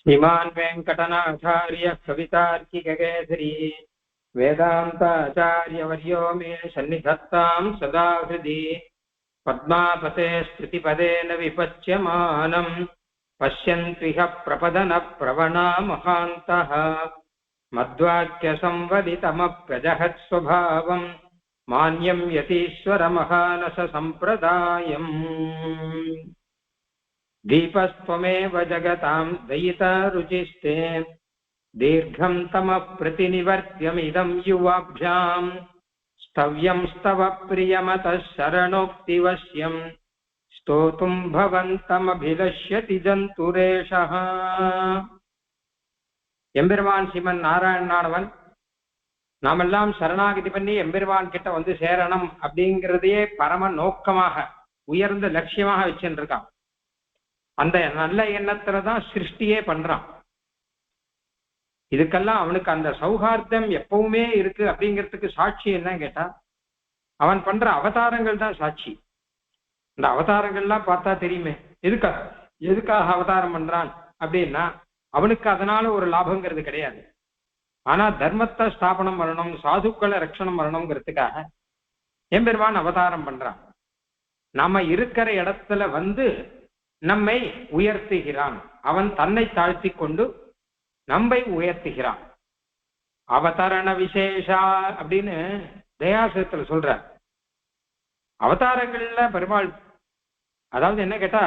श्रीमान् वेङ्कटनाथार्य कवितार्किककेसरी वेदान्ताचार्यवर्यो मे सन्निधत्तां सदा हृदि पद्मापते स्तुतिपदेन विपच्यमानं पश्यन्त्विह प्रपदनप्रवणा महान्तः मद्वाक्यसंवदितमप्यजहत्स्वभावं मान्यं यतीश्वरमहानससम्प्रदायम् दीपस्त्वमेव जगतां दयिता रुचिस्ते दीर्घं तमः प्रतिनिवर्त्यमिदं युवाभ्यां स्तव्यं स्तव प्रियमतः शरणोक्तिवश्यं स्तोतुं भवन्तमभिलष्यति जन्तुरेषः எம்பெருமான் ஸ்ரீமன் நாராயணனானவன் நாமெல்லாம் சரணாகதி பண்ணி எம்பெருமான் கிட்ட வந்து சேரணும் அப்படிங்கிறதையே பரம நோக்கமாக உயர்ந்த லட்சியமாக வச்சுட்டு இருக்கான். அந்த நல்ல எண்ணத்துலதான் சிருஷ்டியே பண்றான். இதுக்கெல்லாம் அவனுக்கு அந்த சௌஹார்தம் எப்பவுமே இருக்கு அப்படிங்கிறதுக்கு சாட்சி என்ன கேட்டா அவன் பண்ற அவதாரங்கள் தான் சாட்சி. இந்த அவதாரங்கள்லாம் பார்த்தா தெரியுமே எதுக்காக அவதாரம் பண்றான் அப்படின்னா அவனுக்கு அதனால ஒரு லாபங்கிறது கிடையாது. ஆனா தர்மத்தை ஸ்தாபனம் வரணும், சாதுக்களை ரட்சணம் வரணுங்கிறதுக்காக எம்பெருமான் அவதாரம் பண்றான். நாம இருக்கிற இடத்துல வந்து நம்மை உயர்த்துகிறான். அவன் தன்னை தாழ்த்தி கொண்டு நம்மை உயர்த்துகிறான். அவதாரண விசேஷா அப்படின்னு தயாசத்துல சொல்ற. அவதாரங்கள்ல பெருமாள் அதாவது என்ன கேட்டா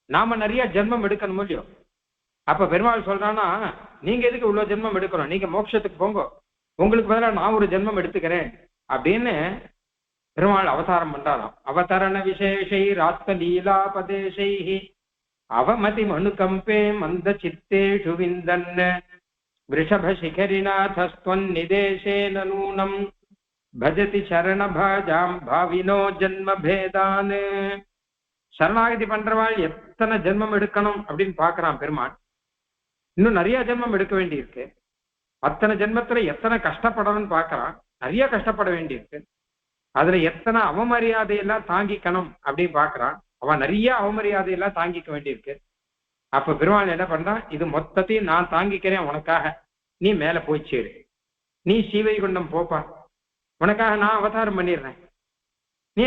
நாம நிறைய ஜென்மம் எடுக்கணும் இல்லையோ. அப்ப பெருமாள் சொல்றான்னா நீங்க எதுக்கு இவ்வளவு ஜென்மம் எடுக்கணும், நீங்க மோட்சத்துக்கு போங்க, உங்களுக்கு பதிலாக நான் ஒரு ஜென்மம் எடுத்துக்கிறேன் அப்படின்னு பெருமாள் அவதாரம் பண்றாராம். அவதரண விசேஷை ராத்த லீலாபதேசை அவமதி மனுகம்பே மந்த சித்தேஷு விந்தன் விருஷபசிகரிநாதஸ்த்வன்னிதேசேன நூனம் பஜதி சரண பாஜாம் பாவினோ ஜன்ம பேதான். சரணாகதி பண்றவாள் எத்தனை ஜென்மம் எடுக்கணும் அப்படின்னு பாக்குறான் பெருமாள். இன்னும் நிறைய ஜென்மம் எடுக்க வேண்டியிருக்கு. அத்தனை ஜென்மத்துல எத்தனை கஷ்டப்படணும்னு பாக்குறான். நிறைய கஷ்டப்பட வேண்டியிருக்கு. அதுல எத்தனை அவமரியாதையெல்லாம் தாங்கிக்கணும் அப்படின்னு பாக்குறான். அவன் நிறைய அவமரியாதையெல்லாம் தாங்கிக்க வேண்டியிருக்கு. அப்ப பெருமாள் என்ன பண்றான், இது மொத்தத்தையும் நான் தாங்கிக்கிறேன் உனக்காக, நீ மேல போய் சேரு, நீ ஸ்ரீவைகுண்டம் போப்பா, உனக்காக நான் அவதாரம் பண்ணிடுறேன், நீ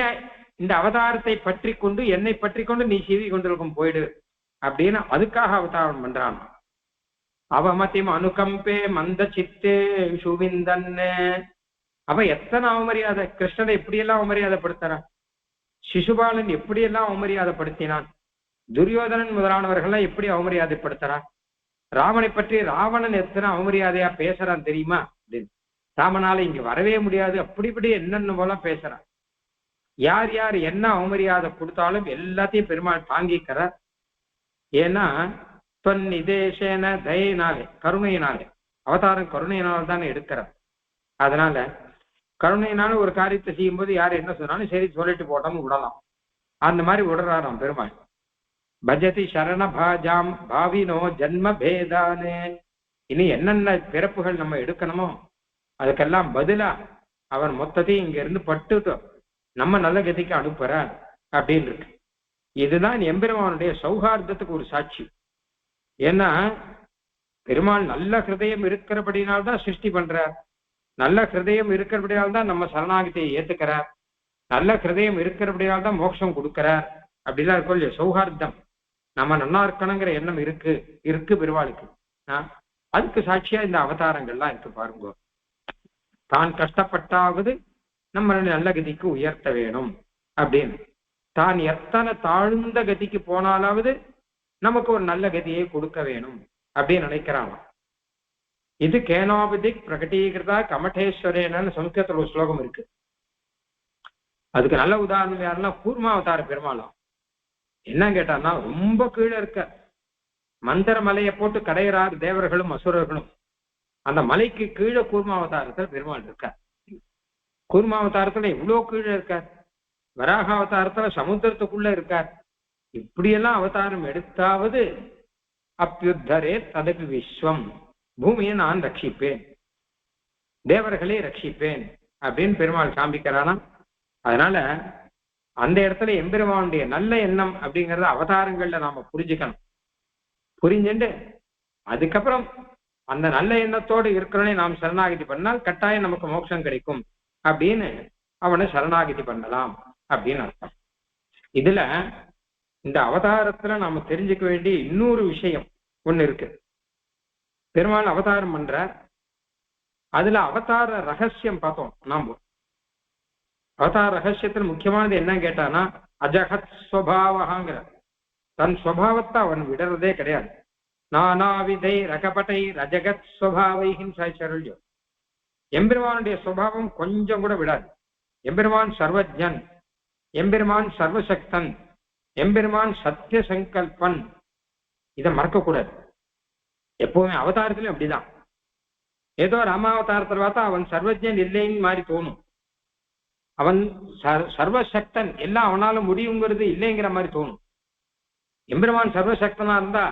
இந்த அவதாரத்தை பற்றி கொண்டு என்னை பற்றி கொண்டு நீ ஸ்ரீவைகுண்டம் போயிடு அப்படின்னு அதுக்காக அவதாரம் பண்றான். அவமதி அனுகம்பே மந்த சித்தே சுவிந்தன். அவ எத்தனை அவமரியாதை, கிருஷ்ணனை எப்படியெல்லாம் அவமரியாதைப்படுத்துறான், சிசுபாலன் எப்படியெல்லாம் அவமரியாதைப்படுத்தினான், துரியோதனன் முதலானவர்கள்லாம் எப்படி அவமரியாதைப்படுத்துறான், ராவனை பற்றி ராவணன் எத்தனை அவமரியாதையா பேசுறான் தெரியுமா அப்படின்னு. ராமனால இங்க வரவே முடியாது அப்படிப்படி என்னென்ன போல பேசுறான். யார் யார் என்ன அவமரியாதை கொடுத்தாலும் எல்லாத்தையும் பெருமாள் தாங்கிக்கிறார். ஏன்னா தொன்னிதேசேன தயினாலே, கருணையினாலே, அவதாரம் கருணையினால தானே எடுக்கிறார். அதனால கருணையினால ஒரு காரியத்தை செய்யும் போது யார் என்ன சொன்னாலும் சரி சொல்லிட்டு போட்டோம்னு விடலாம். அந்த மாதிரி விடுறாராம் பெருமாள். பஜதி சரண பாஜாம் பாவினோ ஜன்ம பேதானே. இனி என்னென்ன பிறப்புகள் நம்ம எடுக்கணுமோ அதுக்கெல்லாம் பதிலா அவன் மொத்தத்தையும் இங்க இருந்து பட்டு நம்ம நல்ல கதிக்கு அனுப்புற அப்படின்னு இருக்கு. இதுதான் எம்பெருமானுடைய சௌஹார்தத்துக்கு ஒரு சாட்சி. ஏன்னா பெருமாள் நல்ல ஹிருதயம் இருக்கிறபடினால்தான் சிருஷ்டி பண்றார். நல்ல ஹிருதயம் இருக்கிறபடியால்தான் நம்ம சரணாகதியை ஏத்துக்கிறார். நல்ல ஹிருதயம் இருக்கிறபடியால்தான் மோட்சம் கொடுக்கிறார். அப்படிலாம் இருக்கும் இல்லையா சௌஹார்தம். நம்ம நல்லா இருக்கணுங்கிற எண்ணம் இருக்கு பெருமாளுக்கு. அதுக்கு சாட்சியா இந்த அவதாரங்கள்லாம் இருக்கு பாருங்க. தான் கஷ்டப்பட்டாவது நம்ம நல்ல கதிக்கு உயர்த்த வேணும் அப்படின்னு, தான் எத்தனை தாழ்ந்த கதிக்கு போனாலாவது நமக்கு ஒரு நல்ல கதியை கொடுக்க வேணும் அப்படின்னு நினைக்கிறாங்க. இது கேனோபதிக் பிரகடீகிருதா கமடேஸ்வரேனு சம்ஸ்கிருதத்துல ஒரு ஸ்லோகம் இருக்கு. அதுக்கு நல்ல உதாரணம் யாருன்னா கூர்மாவதார பெருமாளும். என்ன கேட்டான்னா ரொம்ப கீழே இருக்க மந்திர மலையை போட்டு கடையிறார் தேவர்களும் அசுரர்களும். அந்த மலைக்கு கீழே கூர்மாவதாரத்துல பெருமாள் இருக்கார். கூர்மாவதாரத்துல எவ்வளவு கீழே இருக்கார். வராக அவதாரத்துல சமுத்திரத்துக்குள்ள இருக்கார். இப்படியெல்லாம் அவதாரம் எடுத்தாவது அப்யுத்தரே ததபி விஸ்வம், பூமியை நான் ரட்சிப்பேன், தேவர்களே ரட்சிப்பேன் அப்படின்னு பெருமாள் காண்பிக்கிறானா. அதனால அந்த இடத்துல எம்பெருமானுடைய நல்ல எண்ணம் அப்படிங்கறத அவதாரங்கள்ல நாம புரிஞ்சுக்கணும். புரிஞ்சுட்டு அதுக்கப்புறம் அந்த நல்ல எண்ணத்தோடு இருக்கிறவனே நாம் சரணாகதி பண்ணால் கட்டாயம் நமக்கு மோட்சம் கிடைக்கும் அப்படின்னு அவனை சரணாகதி பண்ணலாம் அப்படின்னு அர்த்தம். இதுல இந்த அவதாரத்துல நாம தெரிஞ்சுக்க வேண்டிய இன்னொரு விஷயம் ஒண்ணு இருக்கு. பெருமாள் அவதாரம் பண்ற, அதுல அவதார ரகசியம் பார்த்தோம் நாம. அவதார ரகசியத்துல முக்கியமானது என்ன கேட்டானா அஜகத் ஸ்வபாவகாங்கிற தன் ஸ்வபாவத்தை அவன் விடுறதே கிடையாது. நானாவிதை ரகபட்டை ரஜகத் ஸ்வபாவைகின் சாய்ச்சருள்யம். எம்பெருமானுடைய சுபாவம் கொஞ்சம் கூட விடாது. எம்பெருமான் சர்வஜன், எம்பெருமான் சர்வசக்தன், எம்பெருமான் சத்திய சங்கல்பன். இதை மறக்கக்கூடாது. எப்பவுமே அவதாரத்திலும் அப்படிதான். ஏதோ ராமாவதாரத்தில் பார்த்தா அவன் சர்வஜன் இல்லைன்னு மாதிரி தோணும். அவன் சர்வசக்தன், எல்லாம் அவனால முடியுங்கிறது இல்லைங்கிற மாதிரி தோணும். எம்பெருமான் சர்வசக்தனா இருந்தா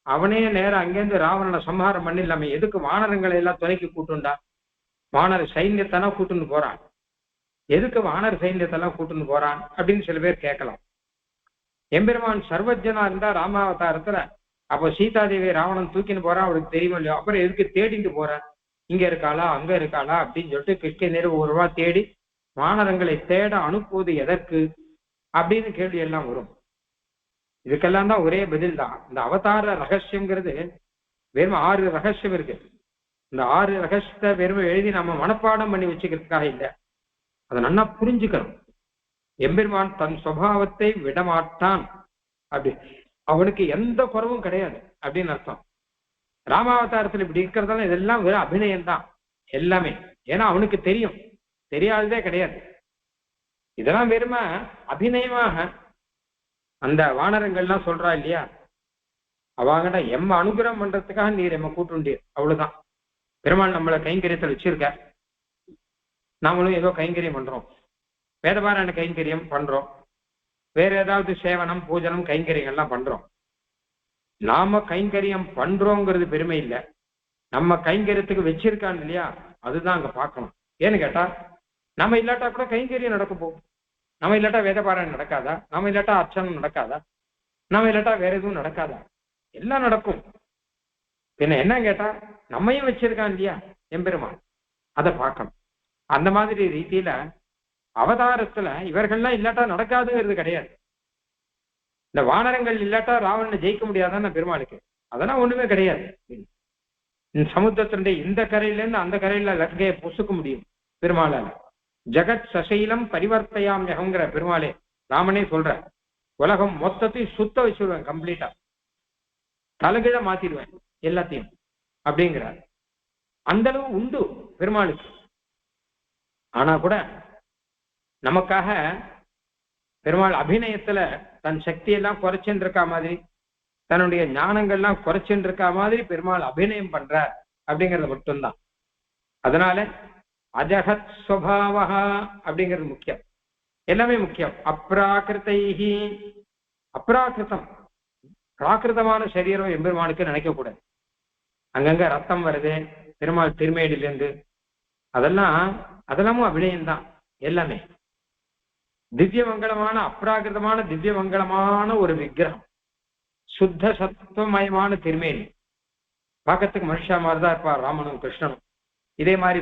அவனே நேரம் அங்கேருந்து ராவணனை சம்ஹாரம் பண்ணிடலாமே, எதுக்கு வானரங்களை எல்லாம் துணைக்கு கூட்டுண்டா? வானர சைன்யத்தெல்லாம் கூட்டுன்னு போறான், எதுக்கு வானர சைன்யத்தெல்லாம் கூட்டுன்னு போறான் அப்படின்னு சில பேர் கேட்கலாம். எம்பெருமான் சர்வஜனா இருந்தா ராமாவதாரத்துல அப்போ சீதாதேவி ராவணன் தூக்கின்னு போறான், அவருக்கு தெரியுமா இல்லையோ, அப்புறம் எதுக்கு தேடிட்டு போறான், இங்க இருக்காளா அங்க இருக்காளா அப்படின்னு சொல்லிட்டு கிருஷ்ண ஒரு ரூபா தேடி வானரங்களை தேட அனுப்புவது எதற்கு அப்படின்னு கேள்வி எல்லாம் வரும். இதுக்கெல்லாம் தான் ஒரே பதில் தான். இந்த அவதார ரகசியம்ங்கிறது வெறும் 6 ரகசியம் இருக்கு. இந்த 6 ரகசியத்தை வெறும் எழுதி நம்ம மனப்பாடம் பண்ணி வச்சுக்கிறதுக்காக இல்லை, அதை நல்லா புரிஞ்சுக்கணும். எம்பெருமான் தன் சுபாவத்தை விடமாட்டான், அப்படி அவனுக்கு எந்த குறவும் கிடையாது அப்படின்னு அர்த்தம். ராமாவதாரத்தில் இப்படி இருக்கிறதால இதெல்லாம் வெறும் அபிநயம் தான் எல்லாமே. ஏன்னா அவனுக்கு தெரியும், தெரியாததே கிடையாது. இதெல்லாம் வெறும அபிநயமாக அந்த வானரங்கள்லாம் சொல்றா இல்லையா, அவங்கிட்ட எம்ம அனுகிரகம் பண்றதுக்காக நீர் எம்ம கூட்டுண்டீர், அவ்வளவுதான். பெருமாள் நம்மளை கைங்கரியத்தில் வச்சிருக்க, நாமளும் ஏதோ கைங்கரியம் பண்றோம், வேதபாராயண கைங்கரியம் பண்றோம், வேற ஏதாவது சேவனம் பூஜனம் கைங்கரியங்கள்லாம் பண்றோம். நாம கைங்கரியம் பண்றோங்கிறது பெருமை இல்லை, நம்ம கைங்கரியத்துக்கு வச்சிருக்கான் இல்லையா, அதுதான் அங்க பார்க்கணும். ஏன்னு கேட்டா நம்ம இல்லாட்டா கூட கைங்கரியம் நடக்க போகும். நம்ம இல்லாட்டா வேதபாராயணம் நடக்காதா, நம்ம இல்லாட்டா அர்ச்சனம் நடக்காதா, நம்ம இல்லாட்டா வேற எதுவும் நடக்காதா, எல்லாம் நடக்கும். பின்ன என்ன கேட்டா நம்மையும் வச்சிருக்கான் இல்லையா எம்பெருமான், அதை பார்க்கணும். அந்த மாதிரி ரீதியில அவதாரத்துல இவர்கள்லாம் இல்லாட்டா நடக்காதுங்கிறது கிடையாது. இந்த வானரங்கள் இல்லாட்டா ராவணனை ஜெயிக்க முடியாதான்னு பெருமாளுக்கு அதெல்லாம் ஒண்ணுமே கிடையாது. இந்த சமுத்திரத்தினுடைய இந்த கரையில இருந்து அந்த கரையில லங்கையை பொசுக்க முடியும் பெருமாளால. ஜெகத் சசைலம் பரிவர்த்தையாம் யகங்கிற பெருமாளே ராமனே சொல்ற, உலகம் மொத்தத்தையும் சுத்த வச்சிருவேன், கம்ப்ளீட்டா தலைகீழ மாத்திடுவேன் எல்லாத்தையும் அப்படிங்கிறார். அந்த அளவு உண்டு பெருமாளுக்கு. ஆனா கூட நமக்காக பெருமாள் அபிநயத்துல தன் சக்தியெல்லாம் குறைச்சுன்னு இருக்கா மாதிரி, தன்னுடைய ஞானங்கள்லாம் குறைச்சுன்னு இருக்கா மாதிரி பெருமாள் அபிநயம் பண்றார் அப்படிங்கிறது மட்டும்தான். அதனால அஜகத் ஸ்வபாவஹா அப்படிங்கிறது முக்கியம், எல்லாமே முக்கியம். அப்ராகிருதைஹி, அப்ராகிருதம் பிராகிருதமான சரீரம் எம்பெருமானுக்கு நினைக்க கூடாது. அங்கங்க ரத்தம் வருது பெருமாள் திருமேடிலிருந்து, அதெல்லாமும் அபிநயம்தான் எல்லாமே. திவ்ய மங்களமான அப்ராகிருதமான திவ்ய மங்களமான ஒரு விக்கிரகம், சுத்த சத்துவமயமான திருமேனி, பார்க்கறதுக்கு மனுஷா மாதிரிதான் இருப்பார் ராமனும் கிருஷ்ணனும். இதே மாதிரி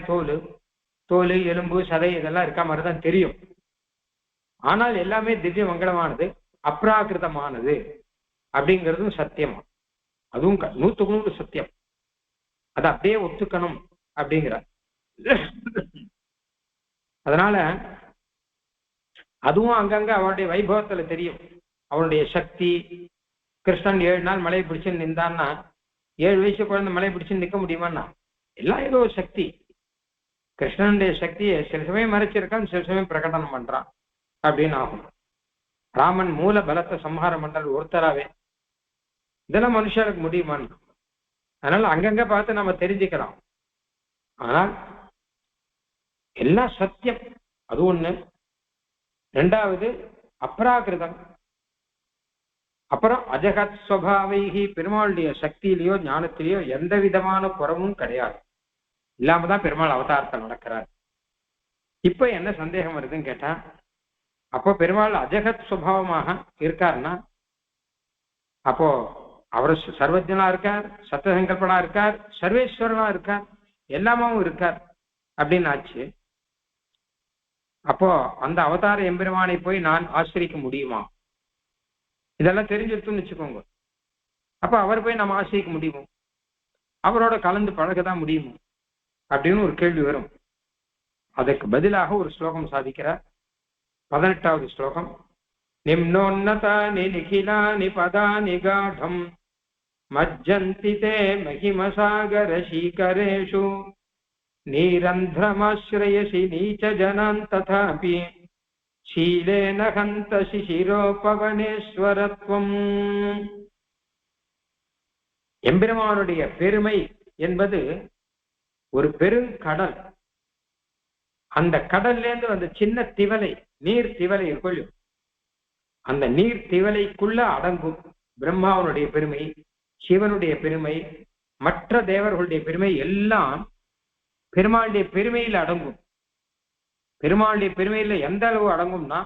தோல் எலும்பு சதை இதெல்லாம் இருக்கா மாதிரிதான் தெரியும். ஆனால் எல்லாமே திவ்ய மங்களமானது, அப்ராகிருதமானது அப்படிங்கிறதும் சத்தியமா, அதுவும் 100% சத்தியம். அதை அப்படியே ஒத்துக்கணும் அப்படிங்கிறார். அதனால அதுவும் அங்கங்க அவனுடைய வைபவத்துல தெரியும், அவனுடைய சக்தி. கிருஷ்ணன் 7 நாள் மலையை பிடிச்சு நின்றான்னா 7 வயசு குழந்தை மலையை பிடிச்சு நிற்க முடியுமான்னா, எல்லாம் ஏதோ ஒரு சக்தி. கிருஷ்ணனுடைய சக்தியை சில சமயம் மறைச்சிருக்கான், சில சமயம் பிரகடனம் பண்றான் அப்படின்னு ஆகும். ராமன் மூல பலத்தை சம்ஹாரம் பண்றது ஒருத்தராவே, இதெல்லாம் மனுஷனுக்கு முடியுமான்னு. அதனால அங்கங்க பார்த்து நம்ம தெரிஞ்சுக்கலாம். ஆனால் எல்லாம் சத்தியம், அது ஒண்ணு. ரெண்டாவது அப்ராகிருதம். அப்புறம் அஜகத் ஸ்வபாவைகி, பெருமாளுடைய சக்தியிலேயோ ஞானத்திலேயோ எந்த விதமான குறவும் கிடையாது, இல்லாம தான் பெருமாள் அவதாரத்தை நடக்கிறார். இப்ப என்ன சந்தேகம் வருதுன்னு கேட்டா, அப்போ பெருமாள் அஜகத் சுபாவமாக இருக்காருன்னா அப்போ அவர் சர்வஜனா இருக்கார், சத்தசங்கல்பனா இருக்கார், சர்வேஸ்வரனா இருக்கார், எல்லாமாவும் இருக்கார் அப்படின்னு ஆச்சு. அப்போ அந்த அவதார எம்பெருமானை போய் நான் ஆசிரிக்க முடியுமா? இதெல்லாம் தெரிஞ்சிருக்குன்னு வச்சுக்கோங்க. அப்ப அவர் போய் நம்ம ஆசிரிக்க முடியுமோ? அவரோட கலந்து பழகதான் முடியுமோ அப்படின்னு ஒரு கேள்வி வரும். அதற்கு பதிலாக ஒரு ஸ்லோகம் சாதிக்கிறார். 18வது ஸ்லோகம். நிம்னோன்னதானி நிகிலானி பதானி காடம் மஜ்ஜந்தி தே மகிமசாகர சீகரேஷு நீரந்திரமாஸ்ரயசி நீச்ச ஜனான் ததாபி சீலேன ஹந்த சிசிரோபவனேஸ்வரத்வம். எம்பெருமானுடைய பெருமை என்பது ஒரு பெருங்கடல். அந்த கடல்ல இருந்து அந்த சின்ன திவலை, நீர் திவலை இருக்கும், அந்த நீர் திவலைக்குள்ள அடங்கும் பிரம்மாவனுடைய பெருமை, சிவனுடைய பெருமை, மற்ற தேவர்களுடைய பெருமை எல்லாம் பெருமாளுடைய பெருமையில் அடங்கும். பெருமாளுடைய பெருமையில எந்த அளவு அடங்கும்னா,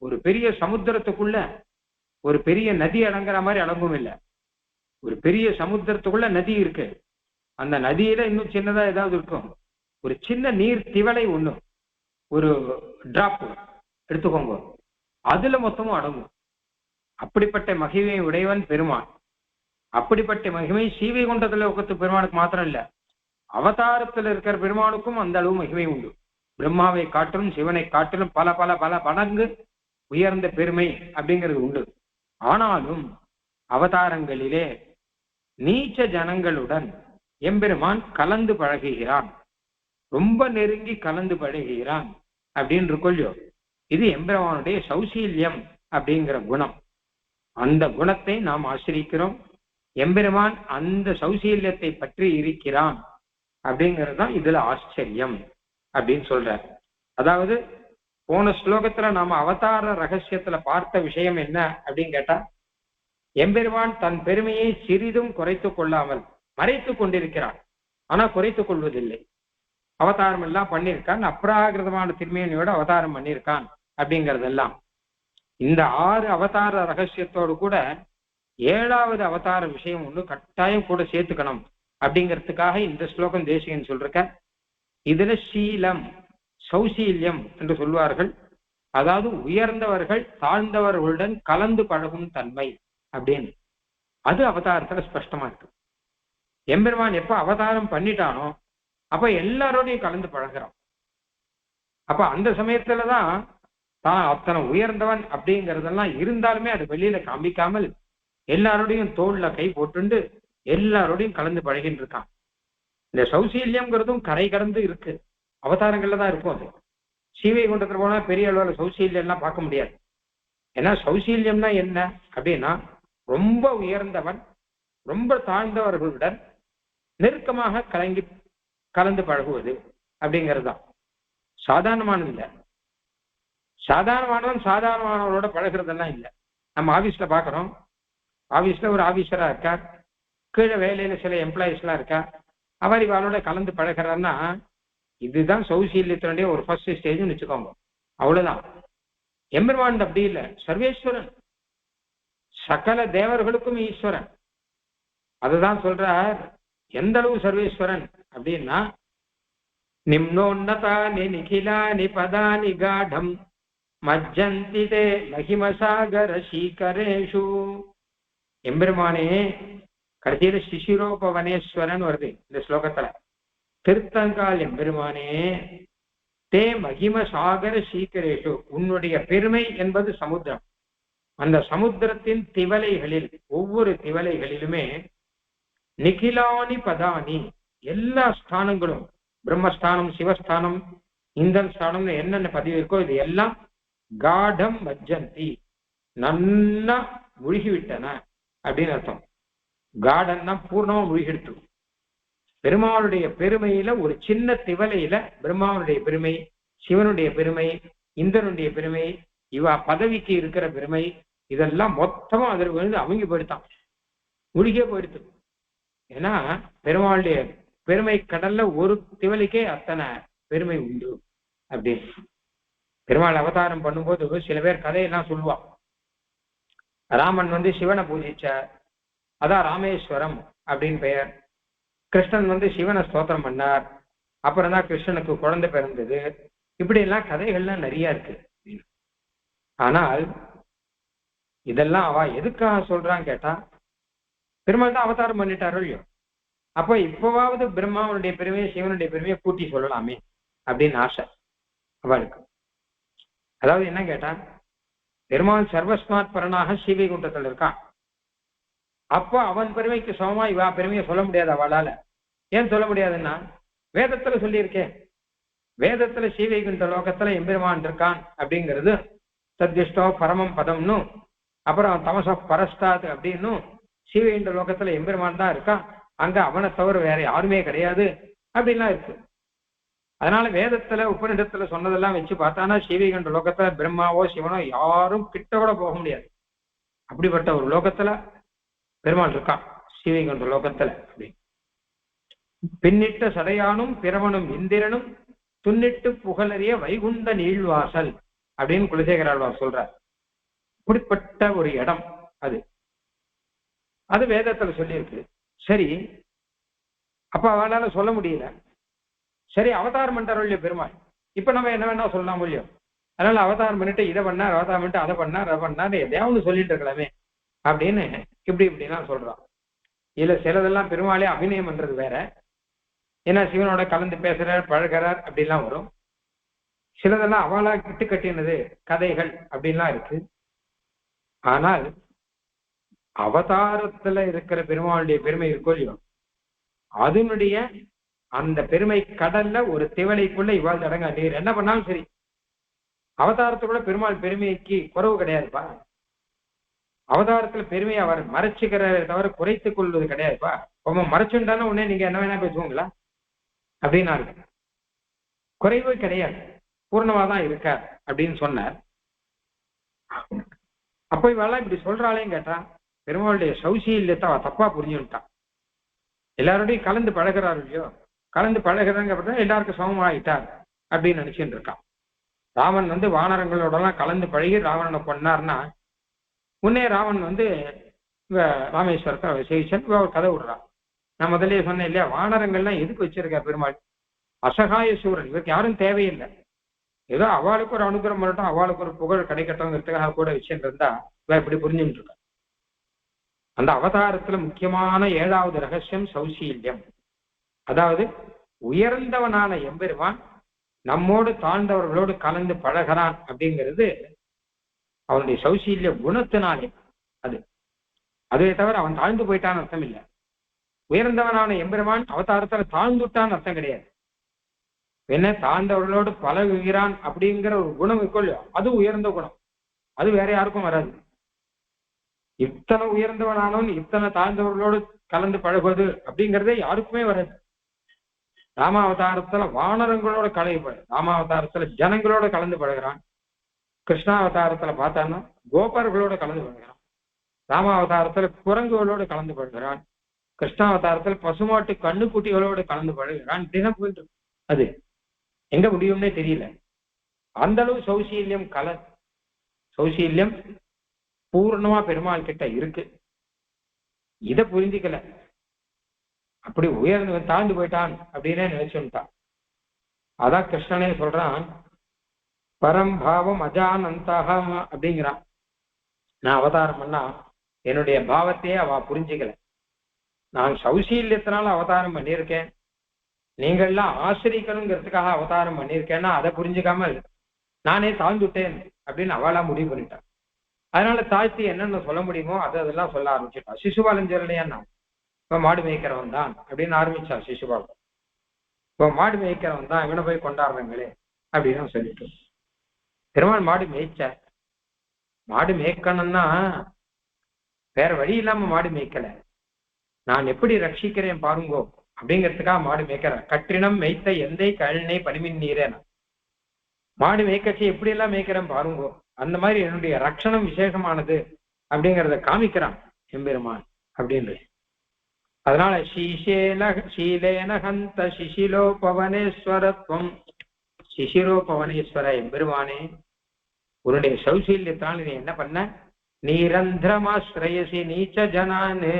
ஒரு பெரிய சமுத்திரத்துக்குள்ள ஒரு பெரிய நதி அடங்குற மாதிரி அடங்கும் இல்லை. ஒரு பெரிய சமுத்திரத்துக்குள்ள நதி இருக்கு, அந்த நதியில இன்னும் சின்னதா ஏதாவது இருக்கும், ஒரு சின்ன நீர் திவலை ஒண்ணு, ஒரு டிராப் எடுத்துக்கோங்க, அதுல மொத்தமும் அடங்கும். அப்படிப்பட்ட மகிமை உடையவன் பெருமான். அப்படிப்பட்ட மகிமை ஸ்ரீவைகுண்டத்துல உட்கத்து பெருமானுக்கு மாத்திரம் இல்ல, அவதாரத்துல இருக்கிற பெருமானுக்கும் அந்த அளவு மகிமை உண்டு. பிரம்மாவை காட்டிலும் சிவனை காட்டிலும் பல பல பல மடங்கு உயர்ந்த பெருமை அப்படிங்கிறது உண்டு. ஆனாலும் அவதாரங்களிலே நீச்ச ஜனங்களுடன் எம்பெருமான் கலந்து பழகுகிறான், ரொம்ப நெருங்கி கலந்து பழகுகிறான் அப்படின்னு இருக்கொள்ளியோ. இது எம்பெருமானுடைய சௌசீல்யம் அப்படிங்கிற குணம். அந்த குணத்தை நாம் ஆசிரிக்கிறோம். எம்பெருமான் அந்த சௌசீல்யத்தை பற்றி இருக்கிறான் அப்படிங்கிறது தான் இதுல ஆச்சரியம் அப்படின்னு சொல்றார். அதாவது போன ஸ்லோகத்துல நாம அவதார ரகசியத்துல பார்த்த விஷயம் என்ன அப்படின்னு கேட்டா, எம்பெருமான் தன் பெருமையை சிறிதும் குறைத்து கொள்ளாமல் மறைத்து கொண்டிருக்கிறான். ஆனா குறைத்து கொள்வதில்லை. அவதாரம் எல்லாம் பண்ணியிருக்கான், அப்ராகிருதமான திருமேனியோட அவதாரம் பண்ணியிருக்கான் அப்படிங்கிறதெல்லாம். இந்த 6 அவதார ரகசியத்தோடு கூட 7வது அவதார விஷயம் ஒண்ணு கட்டாயம் கூட சேர்த்துக்கணும் அப்படிங்கிறதுக்காக இந்த ஸ்லோகம் தேசிகன் சொல்றக்க. இதுல சீலம், சௌசீல்யம் என்று சொல்வார்கள். அதாவது உயர்ந்தவர்கள் தாழ்ந்தவர்களுடன் கலந்து பழகும் தன்மை அப்படின்னு. அது அவதாரத்துல ஸ்பஷ்டமா இருக்கு. எம்பெருமான் எப்ப அவதாரம் பண்ணிட்டானோ அப்ப எல்லாரோடையும் கலந்து பழகிறான். அப்ப அந்த சமயத்துலதான் தான் அத்தனை உயர்ந்தவன் அப்படிங்கிறதெல்லாம் இருந்தாலுமே அது வெளியில காமிக்காமல் எல்லாரோடையும் தோல்ல கை போட்டுண்டு எல்லாரோடையும் கலந்து பழகின்னு இருக்கான். இந்த சௌசீல்யம்ங்கிறதும் கரை கடந்து இருக்கு, அவதாரங்கள்ல தான் இருக்கும். அது ஸ்ரீவைகுண்டத்துல போனா பெரிய அளவுல சௌசீல்யம் எல்லாம் பார்க்க முடியாது. ஏன்னா சௌசீல்யம்னா என்ன அப்படின்னா, ரொம்ப உயர்ந்தவன் ரொம்ப தாழ்ந்தவர்களுடன் நெருக்கமாக கலந்து பழகுவது அப்படிங்கிறது தான். சாதாரணமானது இல்லை. சாதாரணமானவன் சாதாரணமானவரோட பழகிறதெல்லாம் இல்லை. நம்ம ஆபீஸ்ல பாக்குறோம், ஆபீஸ்ல ஒரு ஆபீசரா இருக்கார், கீழே வேலையில சில எம்ப்ளாயிஸ் எல்லாம் இருக்கா, அவர் இவளோட கலந்து பழகிறாருன்னா இதுதான் சௌசீல்யத்தினுடைய ஒரு ஃபர்ஸ்ட் ஸ்டேஜ்னு வச்சுக்கோங்க. அவ்வளவுதான். எம்பெருமான் அப்படி இல்லை, சர்வேஸ்வரன், சகல தேவர்களுக்கும் ஈஸ்வரன். அதுதான் சொல்றார். எந்த அளவு சர்வேஸ்வரன் அப்படின்னா, நிம்னோன்னதானி நிகிலானி பதானி காடம் மஜ்ஜந்தி தே மகிமசாகர சீகரேஷு. எம்பெருமானே கடைசியில சிசிரோபவனேஸ்வரன் வருது இந்த ஸ்லோகத்துல. திருத்தங்கால் எம்பெருமானே தே மகிமசாகர சீகரேஷு, உன்னுடைய பெருமை என்பது சமுத்திரம். அந்த சமுத்திரத்தின் திவலைகளில் ஒவ்வொரு திவலைகளிலுமே நிகிலானி பதானி, எல்லா ஸ்தானங்களும், பிரம்மஸ்தானம், சிவஸ்தானம், இந்தன் ஸ்தானம், என்னென்ன பதிவு இருக்கோ இது எல்லாம் காடம் மஜ்ஜந்தி, நன்னா முழுகிவிட்டன அப்படின்னு அர்த்தம். காடன்னா பூர்ணமா முழுகிடுத்து. பெருமாளுடைய பெருமையில ஒரு சின்ன திவலையில பிரம்மாவுடைய பெருமை, சிவனுடைய பெருமை, இந்திரனுடைய பெருமை, இவ பதவிக்கு இருக்கிற பெருமை, இதெல்லாம் மொத்தமா அதில் விழுந்து அவங்க போயிடுத்தான், முழுகியே போயிடுத்து. ஏன்னா பெருமாளுடைய பெருமை கடல்ல ஒரு திவலைக்கே அத்தனை பெருமை உண்டு அப்படின்னு. பெருமாள் அவதாரம் பண்ணும்போது சில பேர் கதையெல்லாம் சொல்லுவான். ராமன் சிவனை பூஜிச்சார், அதான் ராமேஸ்வரம் அப்படின்னு பெயர். கிருஷ்ணன் வந்து சிவனை ஸ்தோத்திரம் பண்ணார், அப்புறம் தான் கிருஷ்ணனுக்கு குழந்தை பிறந்தது. இப்படி எல்லாம் கதைகள்லாம் நிறைய இருக்கு. ஆனால் இதெல்லாம் அவ எதுக்காக சொல்றான்னு கேட்டா, பெருமாள் தான் அவதாரம் பண்ணிட்டாரோ இல்லையோ, அப்ப இப்பவாவது பிரம்மாவனுடைய பெருமையை சிவனுடைய பெருமையை கூட்டி சொல்லலாமே அப்படின்னு ஆசை அவளுக்கு. அதாவது என்ன கேட்டா, பெருமாள் சர்வஸ்மாத் பரனாக ஸ்ரீவைகுண்டத்தில் இருக்கான். அப்போ அவன் பெருமைக்கு சமமா இவா பெருமையை சொல்ல முடியாது அவளால. ஏன் சொல்ல முடியாதுன்னா, வேதத்துல சொல்லியிருக்கேன். வேதத்துல ஸ்ரீவைகுண்ட லோகத்துல எம்பெருமான் இருக்கான் அப்படிங்கிறது சத்யுஷ்டோ பரமம் பதம்னு, அப்புறம் தமச பரஸ்தாத் அப்படின்னு ஸ்ரீவைகுண்ட லோகத்துல எம்பெருமான் தான் இருக்கான், அங்க அவனை தவிர வேற யாருமே கிடையாது அப்படின்லாம் இருக்கு. அதனால வேதத்துல உபநிடத்துல சொன்னதெல்லாம் வச்சு பார்த்தானா ஸ்ரீவைகுண்ட லோகத்துல பிரம்மாவோ சிவனோ யாரும் கிட்ட கூட போக முடியாது. அப்படிப்பட்ட ஒரு லோகத்துல பெருமாள் இருக்கான் ஸ்ரீவைகுண்ட லோகத்துல. அப்படி பின்னிட்ட சடையானும் பிரமனும் இந்திரனும் துன்னிட்டு புகழறிய வைகுண்ட நீழ்வாசல் அப்படின்னு குலசேகராழ்வார் சொல்றார். இப்படிப்பட்ட ஒரு இடம் அது. அது வேதத்துல சொல்லியிருக்கு. சரி, அப்ப அவளால சொல்ல முடியல. சரி, அவதாரம் பண்ணிட்டாரோ இல்லையோ பெருமாள், இப்ப நம்ம என்ன வேணா சொல்லலாம் இல்லையோ. அதனால அவதாரம் பண்ணிட்டு இதை பண்ணார், அவதாரம் பண்ணிட்டு அதை பண்ணார், அதை பண்ணார், எதையாவது சொல்லிட்டு இருக்கலாமே அப்படின்னு இப்படிலாம் சொல்றான். இதுல சிலதெல்லாம் பெருமாளே அபிநயம் பண்றது வேற. ஏன்னா சிவனோட கலந்து பேசுறார், பழகிறார் அப்படிலாம் வரும். சிலதெல்லாம் அவளா கிட்டு கட்டினது கதைகள் அப்படின்லாம் இருக்கு. ஆனால் அவதாரத்துல இருக்கிற பெருமாளுடைய பெருமை இருக்கோ இல்லையோ, அதனுடைய அந்த பெருமை கடல்ல ஒரு திவலைக்குள்ள இவ்வாறு அடங்க. நீர் என்ன பண்ணாலும் சரி, அவதாரத்துக்குள்ள பெருமாள் பெருமைக்கு குறைவு கிடையாதுப்பா. அவதாரத்துல பெருமையை அவர் மறைச்சுக்கிறத தவிர குறைத்துக் கொள்வது கிடையாதுப்பா. ரொம்ப மறைச்சுட்டான உடனே நீங்க என்ன வேணா பேசுவோங்களா அப்படின்னா இருக்கு. குறைவு கிடையாது, பூர்ணமாதான் இருக்கார் அப்படின்னு சொன்னார். அப்போ இவெல்லாம் இப்படி சொல்றாளேன்னு கேட்டா, பெருமாளுடைய சௌசீல்யத்தை அவ தப்பா புரிஞ்சுட்டான். எல்லாரோடையும் கலந்து பழகிறாரு இல்லையோ, கலந்து பழகிறதாங்க அப்படின்னா எல்லாருக்கும் சமமாயிட்டார் அப்படின்னு நினைச்சுட்டு இருக்கான். ராவன் வந்து வானரங்களோட எல்லாம் கலந்து பழகி ராவணனை கொண்டார்னா, முன்னே ராவன் வந்து ராமேஸ்வரத்தை சேஷன் ஒரு கதை விடுறான். நான் முதலே சொன்னேன் இல்லையா, வானரங்கள்லாம் எதுக்கு வச்சிருக்கா பெருமாள்? அசகாய சூரன், இவருக்கு யாரும் தேவையில்லை. ஏதோ அவளுக்கு ஒரு அனுகிரகம் பண்ணட்டும், அவளுக்கு ஒரு புகழ் கிடைக்கட்டும்ங்கிறதுக்காக கூட விஷயம் இருந்தா இவ இப்படி புரிஞ்சுட்டு இருக்கா. அந்த அவதாரத்துல முக்கியமான 7வது ரகசியம் சௌசீல்யம். அதாவது உயர்ந்தவனான எம்பெருமான் நம்மோடு தாழ்ந்தவர்களோடு கலந்து பழகிறான் அப்படிங்கிறது அவனுடைய சௌசீல்ய குணத்தினாலே. அதுவே தவிர அவன் தாழ்ந்து போயிட்டான்னு அர்த்தம் இல்லை. உயர்ந்தவனான எம்பெருமான் அவதாரத்துல தாழ்ந்துட்டான்னு அர்த்தம் கிடையாது. என்ன தாழ்ந்தவர்களோடு பழகுகிறான் அப்படிங்கிற ஒரு குணம் இருக்கோ, அது உயர்ந்த குணம். அது வேற யாருக்கும் வராது. இத்தனை உயர்ந்தவனானவன் இத்தனை தாழ்ந்தவர்களோடு கலந்து பழகுவது அப்படிங்கிறதே யாருக்குமே வராது. ராமாவதாரத்துல வானரங்களோட ராமாவதாரத்துல ஜனங்களோட கலந்து பழகிறான். கிருஷ்ணாவதாரத்துல பார்த்தான்னா கோபர்களோட கலந்து பழகிறான். ராமாவதாரத்துல குரங்குகளோடு கலந்து பழகிறான். கிருஷ்ணாவதாரத்துல பசுமாட்டு கண்ணுக்குட்டிகளோடு கலந்து பழகிறான். இப்படிதான் போயிட்டு இருக்கு. அது எங்க முடியும்னே தெரியல. அந்த அளவு சௌசீல்யம் சௌசீல்யம் பூர்ணமா பெருமாள் கிட்ட இருக்கு. இதை புரிஞ்சுக்கல, அப்படி உயர்ந்து தாழ்ந்து போயிட்டான் அப்படின்னே நினைச்சுட்டான். அதான் கிருஷ்ணனே சொல்றான், பரம்பாவம் அஜானந்தா அப்படிங்கிறான். நான் அவதாரம் பண்ணா என்னுடைய பாவத்தையே அவ புரிஞ்சுக்கல. நான் சௌசீல்யத்தினால அவதாரம் பண்ணியிருக்கேன், நீங்கள்லாம் ஆசிரியக்கணுங்கிறதுக்காக அவதாரம் பண்ணியிருக்கேன்னா அதை புரிஞ்சுக்காமல் நானே தாழ்ந்துட்டேன் அப்படின்னு அவளா முடிவு பண்ணிட்டான். அதனால தாழ்த்தி என்னென்ன சொல்ல முடியுமோ அதெல்லாம் சொல்ல ஆரம்பிச்சுட்டா. சிசுபாலன் சொல்லலையா, நான் இப்ப மாடு மேய்க்கிறவன் தான் அப்படின்னு ஆரம்பிச்சா சிசுபாலன். இப்போ மாடு மேய்க்கிறவன் தான், இவனை போய் கொண்டாடுறாங்களே அப்படின்னு சொல்லிட்டு பெருமாள் மாடு மேய்ச்ச. மாடு மேய்க்கணும்னா வேற வழி இல்லாம மாடு மேய்க்கல, நான் எப்படி ரட்சிக்கிறேன் பாருங்கோ அப்படிங்கிறதுக்காக மாடு மேய்க்கிறேன். கற்றினம் மேய்த்த எந்தை கழனை பனிமின் நீரேனா, மாடு மேய்க்கச்சி எப்படி எல்லாம் மேய்க்கிறேன் பாருங்கோ, அந்த மாதிரி என்னுடைய ரட்சணம் விசேஷமானது அப்படிங்கிறத காமிக்கிறான் எம்பெருமான் அப்படின்னு. அதனால ஷீலேன ஹந்த சிசிலோ பவனேஸ்வரத்துவம், சிசிரோ பவனேஸ்வர எம்பெருமானே, உன்னுடைய சௌசீல்யத்தினால் நீ என்ன பண்ண, நீரந்திரமாஸ்ரயசி நீச்ச ஜனானு.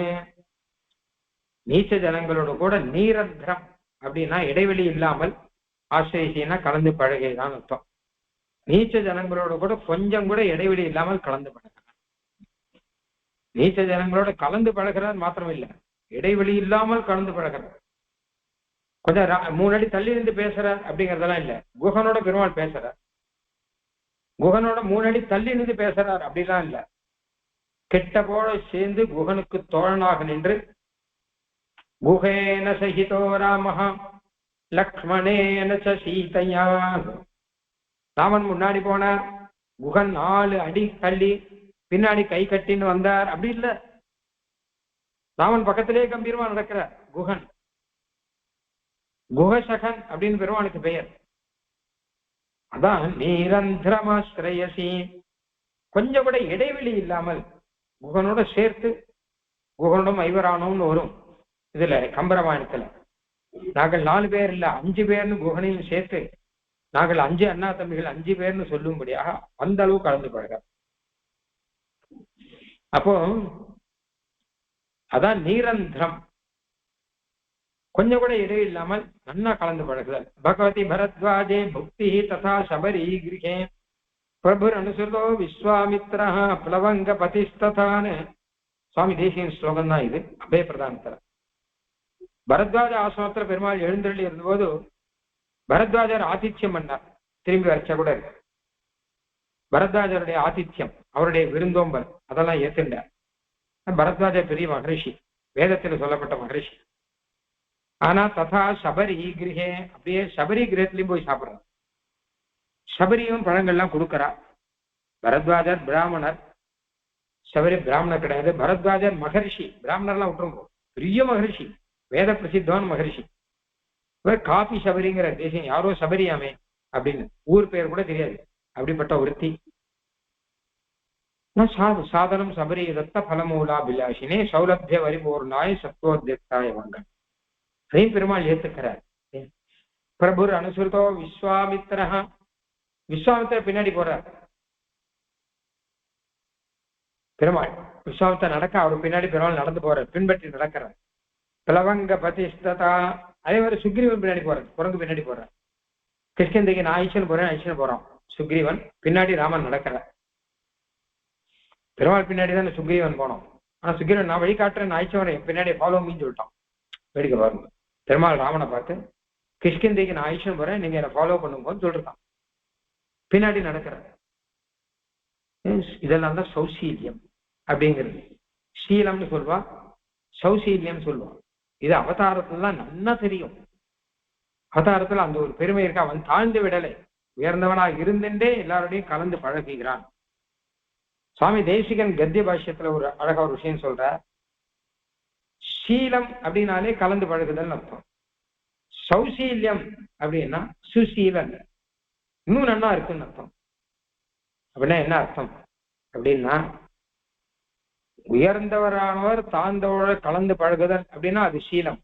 நீச்ச ஜனங்களோட கூட நீரந்திரம் அப்படின்னா இடைவெளி இல்லாமல், ஆசிரியசின்னா கலந்து பழகைதான் அர்த்தம். நீச்ச ஜனங்களோட கூட கொஞ்சம் கூட இடைவெளி இல்லாமல் கலந்து பழகிறார். நீச்ச ஜனங்களோட கலந்து பழகிறார் மாத்திரம் இல்ல, இடைவெளி இல்லாமல் கலந்து பழகிறார். கொஞ்சம் 3 அடி தள்ளி இருந்து பேசுறார் அப்படிங்கறதெல்லாம் இல்ல. குகனோட பெருமாள் பேசுறார், குகனோட 3 அடி தள்ளி இருந்து பேசுறார் அப்படிலாம் இல்ல. கெட்ட போல சேர்ந்து குகனுக்கு தோழனாக நின்று, குகேன சகிதோ ராமஹ லக்ஷ்மணேன ச சீதையா. ராமன் முன்னாடி போனார், குகன் 4 அடி தள்ளி பின்னாடி கை கட்டின்னு வந்தார் அப்படி இல்ல. ராமன் பக்கத்திலே கம்பீரமா நடக்கிறார். குகன் குகசகன் அப்படின்னு பெருமானுக்கு பெயர். அதான் நீரந்திரமாஸ்ரயசி, கொஞ்சம் கூட இடைவெளி இல்லாமல் குகனோட சேர்த்து, குகனோட ஐவரானோம்னு வரும் இதுல கம்பராமாயணத்துல. நாங்கள் 4 பேர் இல்ல 5 பேர்னு குகனையும் சேர்த்து, நாங்கள் 5 அண்ணா தம்பிகள் 5 பேர்னு சொல்லும்படியாக அந்த அளவு கலந்து பழக. அப்போ அதான் நீரந்திரம், கொஞ்சம் கூட இடையே இல்லாமல் நன்னா கலந்து பழகுதல். பகவதி பரத்வாஜே புக்தி ததா சபரி கிரகே பிரபுர் அனுசுதோ விஸ்வாமித்ரா பிளவங்க பதிஸ்ததான்னு சுவாமி தேசியன் ஸ்லோகம் தான் இது. அபய பிரதானத்துல பரத்வாஜ ஆசிரமத்துல பெருமாள் எழுந்தருளி இருந்தபோது பரத்வாஜர் ஆதித்யம் பண்ணார். திரும்பி வரைச்சா கூட இருக்கு. பரத்வாஜருடைய ஆதித்யம், அவருடைய விருந்தோம்பல் அதெல்லாம் ஏத்துண்டார். பரத்வாஜர் பெரிய மகரிஷி, வேதத்துல சொல்லப்பட்ட மகரிஷி. ஆனா ததா சபரி கிரகே, அப்படியே சபரி கிரகத்திலையும் போய் சாப்பிடுறார். சபரியும் பழங்கள்லாம் கொடுக்கறா. பரத்வாஜர் பிராமணர், சபரி பிராமணர் கிடையாது. பரத்வாஜர் மகரிஷி, பிராமணர்லாம் விட்டுருங்க, பெரிய மகரிஷி, வேத பிரசித்தமான மகரிஷி. இவர் காபி சபரிங்கிற தேசம், யாரோ சபரியாமே அப்படின்னு ஊர் பேர் கூட தெரியாது, அப்படிப்பட்ட ஒருத்தி. சாதனம் சபரி தத்த பலமூலா பிலாஷினே சௌலபிய வரிபூர்ணாய் சத்வோத்யக்தாய வங்க. அதையும் பெருமாள் ஏத்துக்கிறார். பிரபுர் அனுசுருதோ விஸ்வாமித்திர, விஸ்வாமித்திர பின்னாடி போறார் பெருமாள். விஸ்வாமித்திர நடக்க அவர் பின்னாடி பெருமாள் நடந்து போறார், பின்பற்றி நடக்கிறார். பிளவங்க பதிஷ்டதா, அதே மாதிரி சுக்ரீவன் பின்னாடி போறார், குரங்கு பின்னாடி போறார். கிருஷ்ணந்திக்கு நான் ஐஷன் போறேன், ஐஷன் போறான் சுக்ரீவன், பின்னாடி ராமன் நடக்கிறார். பெருமாள் பின்னாடி தான் சுக்ரீவன் போனோம். ஆனா சுக்ரீவன் நான் வழி காட்டுறேன், நான் ஐஷன் வரேன், பின்னாடி ஃபாலோ மீன்னு சொல்லிட்டான். வேடிக்கை பாருங்க, பெருமாள் ராமனை பார்த்து கிருஷ்ணந்திக்கு நான் ஐஷன் போறேன், நீங்க என்ன ஃபாலோ பண்ணும்போது சொல்றான், பின்னாடி நடக்கிறார். இதெல்லாம் தான் சௌசீல்யம் அப்படிங்கிறது. சீலம்னு சொல்வா, சௌசீல்யம் சொல்லுவான். இது அவதாரத்துல தான் நல்லா தெரியும். அவதாரத்துல அந்த ஒரு பெருமை இருக்கா. அவன் தாழ்ந்து விடலை, உயர்ந்தவனாக இருந்துட்டே எல்லாரோடையும் கலந்து பழகுகிறான். சுவாமி தேசிகன் கத்திய பாஷ்யத்துல ஒரு அழகா ஒரு விஷயம் சொல்ற. சீலம் அப்படின்னாலே கலந்து பழகுதல் அர்த்தம். சௌசீல்யம் அப்படின்னா சுசீலன், இன்னும் நல்லா இருக்குன்னு அர்த்தம். அப்படின்னா என்ன அர்த்தம் அப்படின்னா, உயர்ந்தவரானவர் தாழ்ந்தவரோட கலந்து பழகுதல் அப்படின்னா அது சீலம்.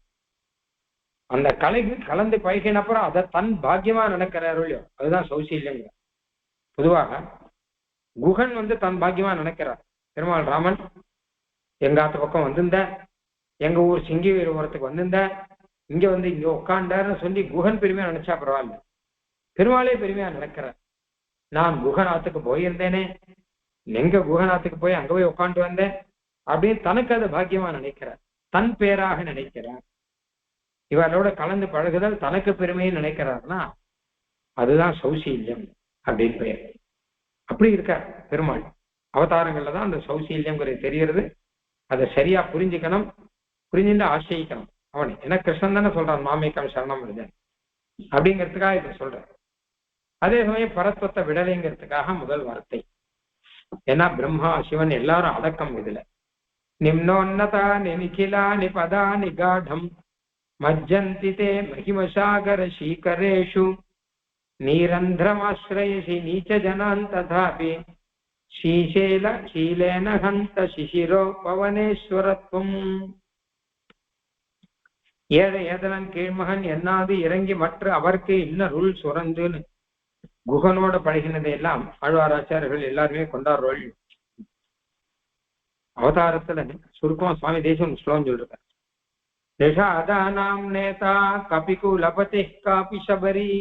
அந்த கலந்து பழகினப்புறம் அதை தன் பாக்கியமா நினைக்கிறாரோ இல்லையோ, அதுதான் சௌசீல்யம். பொதுவாக குகன் தன் பாக்கியமா நினைக்கிறார். பெருமாள் ராமன் எங்காத்து பக்கம் வந்திருந்த, எங்க ஊர் சிங்கி உரத்துக்கு வந்திருந்த, இங்க இங்க உட்காண்டாருன்னு சொல்லி குகன் பெருமையா நினைச்சா பரவாயில்ல, பெருமாளே பெருமையா நினைக்கிறார். நான் குகநாத்துக்கு போயிருந்தேனே, எங்க குகநாத்துக்கு போய் அங்க போய் உட்காந்து வந்தேன் அப்படின்னு தனக்கு அது பாக்கியமா நினைக்கிறார், தன் பேராக நினைக்கிறார். இவரோட கலந்து பழகுதல் தனக்கு பெருமையை நினைக்கிறார்னா அதுதான் சௌசீல்யம் அப்படின்னு பெயர். அப்படி இருக்கார் பெருமாள். அவதாரங்கள்ல தான் அந்த சௌசீல்யம்ங்கிறது தெரிகிறது. அதை சரியா புரிஞ்சுக்கணும், புரிஞ்சுட்டு ஆசிரியிக்கணும் அவனை. ஏன்னா கிருஷ்ணன் தானே சொல்றான், மாமேக்கம் சரணம் வருதன் அப்படிங்கிறதுக்காக இதை சொல்றேன். அதே சமயம் பரத்வத்தை விடலைங்கிறதுக்காக முதல் வார்த்தை. ஏன்னா பிரம்மா சிவன் எல்லாரும் அடக்கம் இதுல. நிம்னோன்னதா நிகிலா நிபதா நிகாடம் மஜ்ஜந்தி தே மகிமசாகர சீகரேஷு நீரந்திரமாஸ்ரயசி நீச்ச ஜனான் ததாபி சீலேன ஹந்த சிசிரோ பவனேஸ்வரத்துவம். ஏழை ஏதலன் கீழ்மகன் என்னாது இறங்கி மற்ற அவருக்கு இன்னருள் சுரந்துன்னு குகனோட பழகினதை எல்லாம் ஆழ்வாராச்சாரியர்கள் எல்லாருமே கொண்டாடுறோள். அவதாரத்துல சுருக்கமா சுவாமி தேசம் ஸ்லோகம் சொல்றார். நிஷாதானாம் நேதா கபிகுலபதி காபி சபரி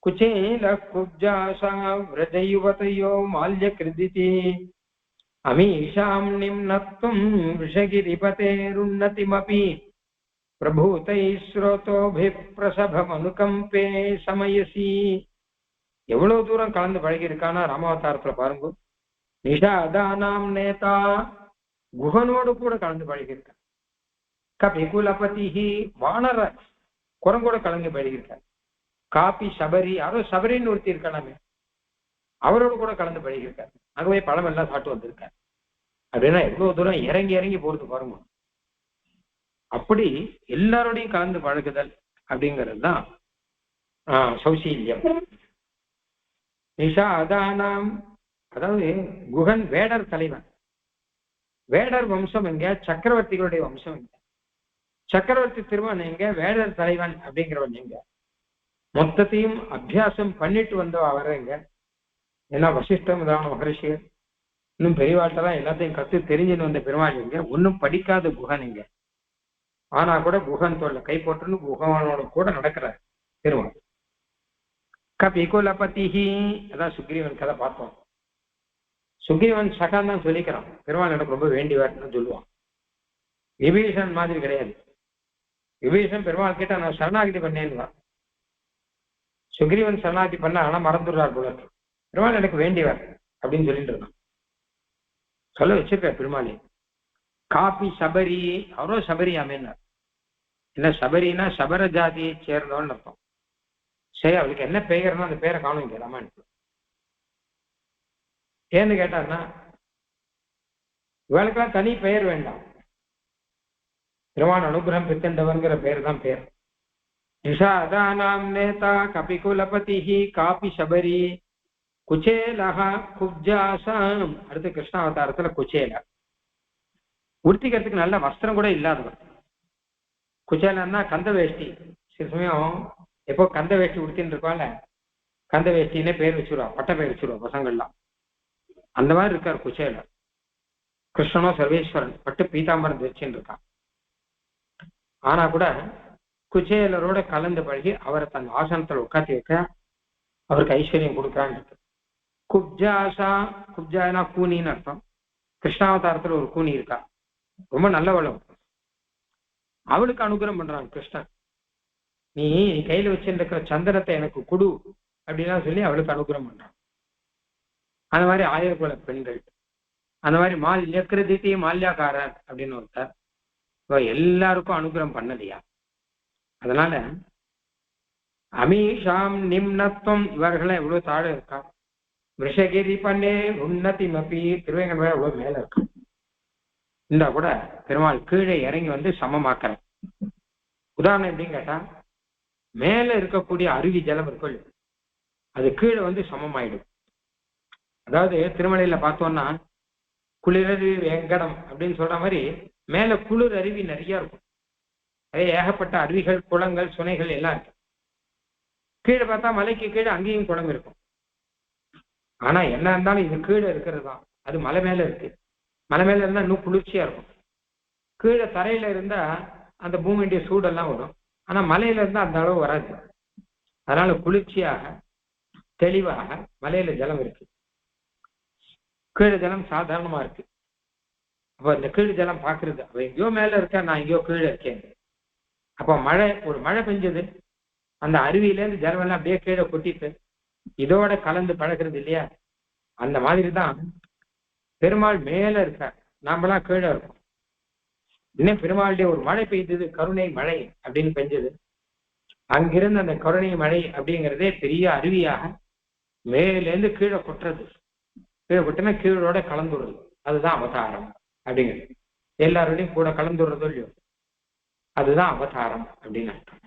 குச்சேல குப்ஜாசா விரஜயுவதயோ மால்ய கிருதிதி அமீஷாம் நிம்னத்தும் விஷகிரிபதேருன்னதிமபி பிரபூதை ஸ்ரோதோபி பிரசபமனுகம்பே சமயசி. எவ்வளவு தூரம் கலந்து பழகி இருக்கானா ராமாவதாரத்துல பாருங்க. நிஷாதானாம் நேதா குஹனோடு கூட கலந்து பழகியிருக்க. கபிகுலபதி வானர குரங்கோட கலந்து பழகியிருக்கார். காபி சபரி யாரோ சபரின்னு ஒருத்தி இருக்கலாமே அவரோடு கூட கலந்து பழகியிருக்கார். அங்கவே பழம் எல்லாம் சாப்பிட்டு வந்திருக்கார். அப்படின்னா எவ்வளவு தூரம் இறங்கி இறங்கி போறது பாருங்க. அப்படி எல்லாரோடையும் கலந்து பழகுதல் அப்படிங்கிறது தான் சௌசீல்யம். நிஷாதானாம் அதாவது குஹன் வேடர் தலைவன். வேடர் வம்சம் எங்க, சக்கரவர்த்திகளுடைய வம்சம் எங்க, சக்கரவர்த்தி திருமன் எங்க, வேடர் தலைவன் அப்படிங்கிறவன் எங்க, மொத்தத்தையும் அபியாசம் பண்ணிட்டு வந்தோம் அவர் எங்க. ஏன்னா வசிஷ்டம் முதலான மகரிஷிகள் இன்னும் பெரியவாட்டெல்லாம் எல்லாத்தையும் கத்து தெரிஞ்சுன்னு வந்த பெருமாள் எங்க, ஒன்னும் படிக்காத குஹன் எங்க. ஆனா கூட குஹன் தோல்ல கை போட்டுன்னு குஹனோட கூட நடக்கிறார் பெருமாள். கபிகுலபதிஹி அதான் சுக்ரீவன் கதை பார்த்தோம். சுக்ரீவன் சகான் தான் சொல்லிக்கிறான், பெருமாள் எனக்கு ரொம்ப வேண்டிவார்னு சொல்லுவான். விபீஷன் மாதிரி கிடையாது. விபீஷன் பெருமாள் கிட்ட நான் சரணாகிதி பண்ணேன்னு, சுக்ரீவன் சரணாகிதி பண்ண ஆனா மறந்துடுறார் போல. பெருமாள் எனக்கு வேண்டிவார் அப்படின்னு சொல்லிட்டு இருக்கான். சொல்ல வச்சிருக்க பெருமாளே. காபி சபரி அவரோ சபரி அமைனார். என்ன சபரினா சபர ஜாதியை சேர்ந்தவன் அர்த்தம். சரி அவளுக்கு என்ன பெயர்னா அந்த பேரை காணும் இங்க ராமாயணத்துல. ஏன்னு கேட்டார்னா இவளுக்கெல்லாம் தனி பெயர் வேண்டாம். பெருமான் அனுகிரகம் பெற்றவன்கிற பெயர் தான் பெயர். நிஷாதானாம் நேதா கபிகுலபதிஹி காபி சபரி குச்சேலஹா குப்ஜாசாம். அடுத்து கிருஷ்ணாவதாரத்துல குச்சேல உடுத்திக்கிறதுக்கு நல்ல வஸ்திரம் கூட இல்லாதவன். குச்சேலன்னா கந்த வேஷ்டி. சில சமயம் எப்போ கந்த வேஷ்டி உடுத்தின்னு இருப்பால கந்த வேஷ்டின்னே பேர் வச்சுருவா, பட்ட பேர் வச்சுருவா பசங்கள்லாம். அந்த மாதிரி இருக்கார் குச்சேலர். கிருஷ்ணனோ சர்வேஸ்வரன் பட்டு பீதாம்பரம் வச்சுன்னு இருக்கான். ஆனா கூட குச்சேலரோட கலந்து பழகி அவரை தன் ஆசனத்துல உட்காத்தி வைக்க அவருக்கு ஐஸ்வர்யம் கொடுக்குறான்னு இருக்கு. குப்ஜாசா குப்ஜானா கூனின்னு அர்த்தம். கிருஷ்ணாவதாரத்துல ஒரு கூனி இருக்கா, ரொம்ப நல்லவளும். அவளுக்கு அனுகிரகம் பண்றான் கிருஷ்ணன். நீ கையில வச்சுருக்கிற சந்திரத்தை எனக்கு கொடு அப்படின்னா சொல்லி அவளுக்கு அனுகிரகம் பண்றான். அந்த மாதிரி ஆயிரக்குல பெண்கள், அந்த மாதிரி மால்யக்கிருதி மால்யாக்காரர் அப்படின்னு ஒருத்தர் எல்லாருக்கும் அனுகிரகம் பண்ணலையா. அதனால அமீஷாம் நிம்னத்துவம் இவர்களை எவ்வளவு தாழ இருக்கா. விஷகிரி பண்ணே உன்னதி மப்பி திருவேங்கட எவ்வளவு மேல இருக்கு. இந்த கூட பெருமாள் கீழே இறங்கி வந்து சமமாக்குறேன். உதாரணம் எப்படின்னு கேட்டா மேல இருக்கக்கூடிய அருவி ஜலம் இருக்கும், அது கீழே வந்து சமமாயிடும். அதாவது திருமலையில பார்த்தோம்னா குளிரருவி வெங்கடம் அப்படின்னு சொல்ற மாதிரி மேல குளிர் அருவி நிறைய இருக்கும். அதே ஏகப்பட்ட அருவிகள் குளங்கள் சுனைகள் எல்லாம் இருக்கு. கீழே பார்த்தா மலைக்கு கீழே அங்கேயும் குளம் இருக்கும். ஆனா என்ன இருந்தாலும் இது கீழே இருக்கிறது தான், அது மலை மேல இருக்கு. மலை மேல இருந்தா இன்னும் குளிர்ச்சியா இருக்கும். கீழே தரையில இருந்தா அந்த பூமியுடைய சூடெல்லாம் வரும். ஆனா மலையில இருந்தா அந்த அளவு வராது. அதனால குளிர்ச்சியாக தெளிவாக மலையில ஜலம் இருக்கு, கீழே ஜலம் சாதாரணமா இருக்கு. அப்ப இந்த கீழே ஜலம் பாக்குறது அவ எங்கேயோ மேல இருக்கா, நான் எங்கேயோ கீழே இருக்கேன். அப்ப ஒரு மழை பெஞ்சது, அந்த அருவியிலேருந்து ஜலம் எல்லாம் அப்படியே கீழே கொட்டிட்டு இதோட கலந்து பழகிறது இல்லையா. அந்த மாதிரிதான் பெருமாள் மேல இருக்கார், நாமெல்லாம் கீழே இருக்கோம். இன்னும் பெருமாளுடைய ஒரு மழை பெய்தது, கருணை மழை அப்படின்னு பெஞ்சது. அங்கிருந்து அந்த கருணை மழை அப்படிங்கிறதே பெரிய அருவியாக மேலேருந்து கீழே கொட்டுறது. கீழே கொட்டினா கீழோட கலந்துடுறது, அதுதான் அவதாரம் அப்படிங்கிறது. எல்லாரோடையும் கூட கலந்துடுறதோ இல்லையோ, அதுதான் அவதாரம் அப்படின்னு அர்த்தம்.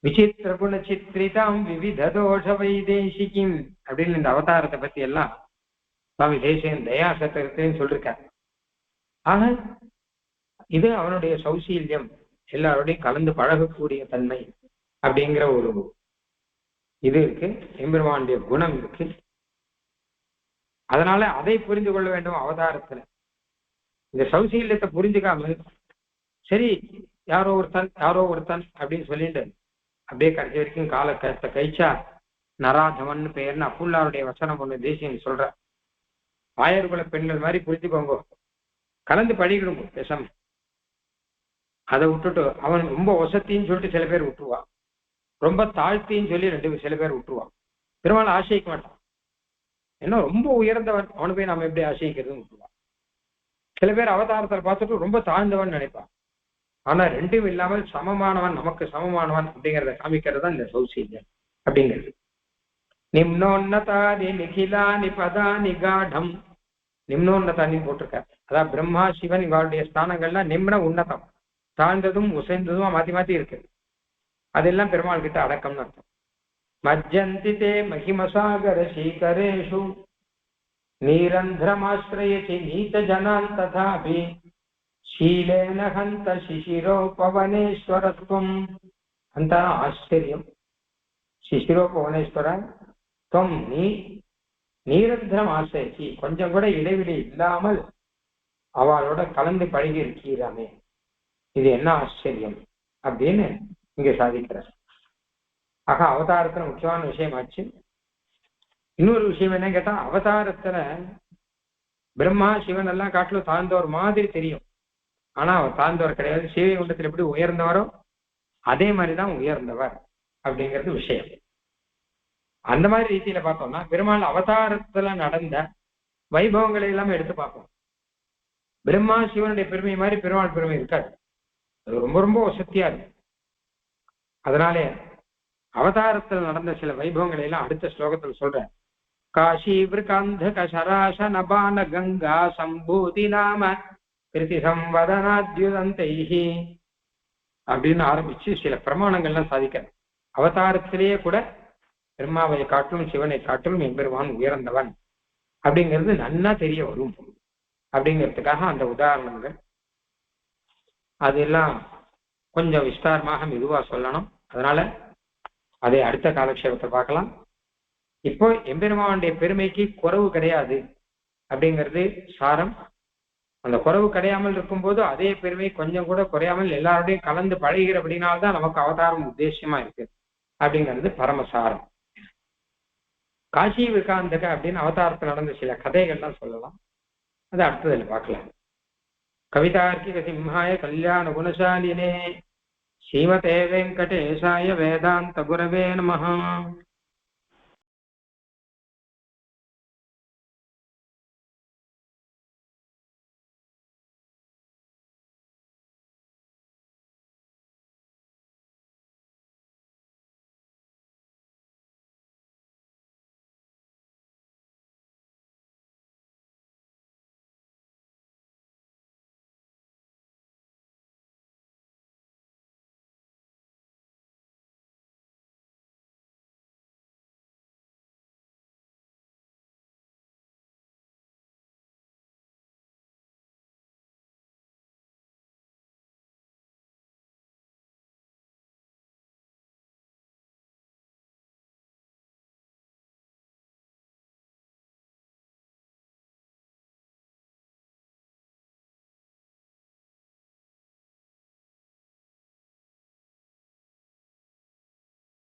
விசித்திர குண சித்திரிதாம் விவித தோஷ வைதேசிகிம் அப்படின்னு இந்த அவதாரத்தை பத்தி எல்லாம் சுவாமி தேசிகன் தயாசத்திரத்தையும் சொல்லிருக்கார். ஆக இது அவனுடைய சௌசீல்யம், எல்லாரோடையும் கலந்து பழகக்கூடிய தன்மை அப்படிங்கிற ஒரு இது இருக்கு. எம்பெருமானுடைய குணம் இருக்கு. அதனால அதை புரிந்து கொள்ள வேண்டும் அவதாரத்துல. இந்த சௌசீல்யத்தை புரிஞ்சுக்காம சரி யாரோ ஒருத்தன் அப்படின்னு சொல்லிட்டு அப்படியே கடைசி வரைக்கும் கால கருத்தை கழிச்சா நராதவன் பெயர்னு அப்புல்லாருடைய வசனம் ஒண்ணு தேசியம் சொல்ற. ஆயர்குல பெண்கள் மாதிரி புரிஞ்சுக்கோங்க, கலந்து படிக்கணும் பேசாம. அதை விட்டுட்டு அவன் ரொம்ப வசத்தின்னு சொல்லிட்டு சில பேர் விட்டுருவான், ரொம்ப தாழ்த்தின்னு சொல்லி சில பேர் விட்டுருவான். பெருமாள் ஆசைக்க மாட்டான். ஏன்னா ரொம்ப உயர்ந்தவன் அவனு போய் நம்ம எப்படி ஆசைக்கிறதுன்னு விட்டுருவான். சில பேர் அவதாரத்தை பார்த்துட்டு ரொம்ப தாழ்ந்தவன் நினைப்பான். ஆனா ரெண்டும் இல்லாமல் சமமானவன், நமக்கு சமமானவன் அப்படிங்கிறத காமிக்கிறது தான் இந்த சௌசீல்யம் அப்படிங்கிறது. நிம்னோன்னதாதி நிகிலானி பதானி காடம், நிம்னோன்னதானி போட்டிருக்காரு. அதான் பிரம்மா சிவன் இவருடைய ஸ்தானங்கள்லாம் நிம்ன உன்னதம், தாழ்ந்ததும் உசைந்ததும் மாத்தி மாத்தி இருக்கு. அதெல்லாம் பெருமாள் கிட்ட அடக்கம்னு அர்த்தம். மஜ்ஜந்தி தே மகிமசாகர சீகரேஷு நீரந்திரமாஸ்ரயசி நீத ஜனான் ததாபி ஷீலேன ஹந்த சிசிரோபவனேஸ்வரத்வம். அந்த ஆச்சரியம். சிசிரோபவனேஸ்வர துவம், நீ நீரந்திரம் ஆசிரியச்சி, கொஞ்சம் கூட இடைவெளி இல்லாமல் அவளோட கலந்து பழகி இருக்கிறாமே, இது என்ன ஆச்சரியம் அப்படின்னு இங்க சாதிக்கிறார். ஆக அவதாரத்துல முக்கியமான விஷயம் ஆச்சு. இன்னொரு விஷயம் என்ன கேட்டா, அவதாரத்துல பிரம்மா சிவன் எல்லாம் காட்டிலும் தாழ்ந்தவர் மாதிரி தெரியும். ஆனா அவர் தாழ்ந்தவர் கிடையாது. சிவகுண்டத்தில் எப்படி உயர்ந்தவரோ அதே மாதிரிதான் உயர்ந்தவர் அப்படிங்கிறது விஷயம். அந்த மாதிரி ரீதியில பார்த்தோம்னா பெருமாள் அவதாரத்துல நடந்த வைபவங்களை எல்லாம் எடுத்து பார்ப்போம். பிரம்மா சிவனுடைய பெருமை மாதிரி பெருமாள் பெருமை இருக்காது. அது ரொம்ப ரொம்ப வசத்தியா இருக்கு. அதனாலே அவதாரத்தில் நடந்த சில வைபவங்களை எல்லாம் அடுத்த ஸ்லோகத்தில் சொல்ற. காஷி விருகாந்த சராச நபான கங்கா சம்பூதி நாம கிருதி சம்வதனாத்யுதந்தைஹி அப்படின்னு ஆரம்பிச்சு சில பிரமாணங்கள்லாம் சாதிக்கிற. அவதாரத்திலேயே கூட பிரம்மாவை காட்டிலும் சிவனை காட்டிலும் எம்பெருமான் உயர்ந்தவன் அப்படிங்கிறது நன்னா தெரிய வரும் அப்படிங்கிறதுக்காக அந்த உதாரணங்கள் அதெல்லாம் கொஞ்சம் விஸ்தாரமாக மெதுவா சொல்லணும். அதனால அதை அடுத்த காலக்ஷேபத்தை பார்க்கலாம். இப்போ எம்பெருமானுடைய பெருமைக்கு குறைவு கிடையாது அப்படிங்கிறது சாரம். அந்த குறைவு கிடையாமல் இருக்கும்போது அதே பெருமை கொஞ்சம் கூட குறையாமல் எல்லாரோடையும் கலந்து பழகிறபடினால்தான் நமக்கு அவதாரம் உத்தேசியமா இருக்கு அப்படிங்கிறது பரமசாரம். காஷி விகாந்தக அப்படின்னு அவதாரத்தில் நடந்த சில கதைகள்லாம் சொல்லலாம். அது அடுத்ததில் பார்க்கலாம். கவிதார்க்கிக சிம்ஹாய கல்யாண குணசாலினே ஸ்ரீமதே வெங்கடேசாய வேதாந்த குரவே நமஹ.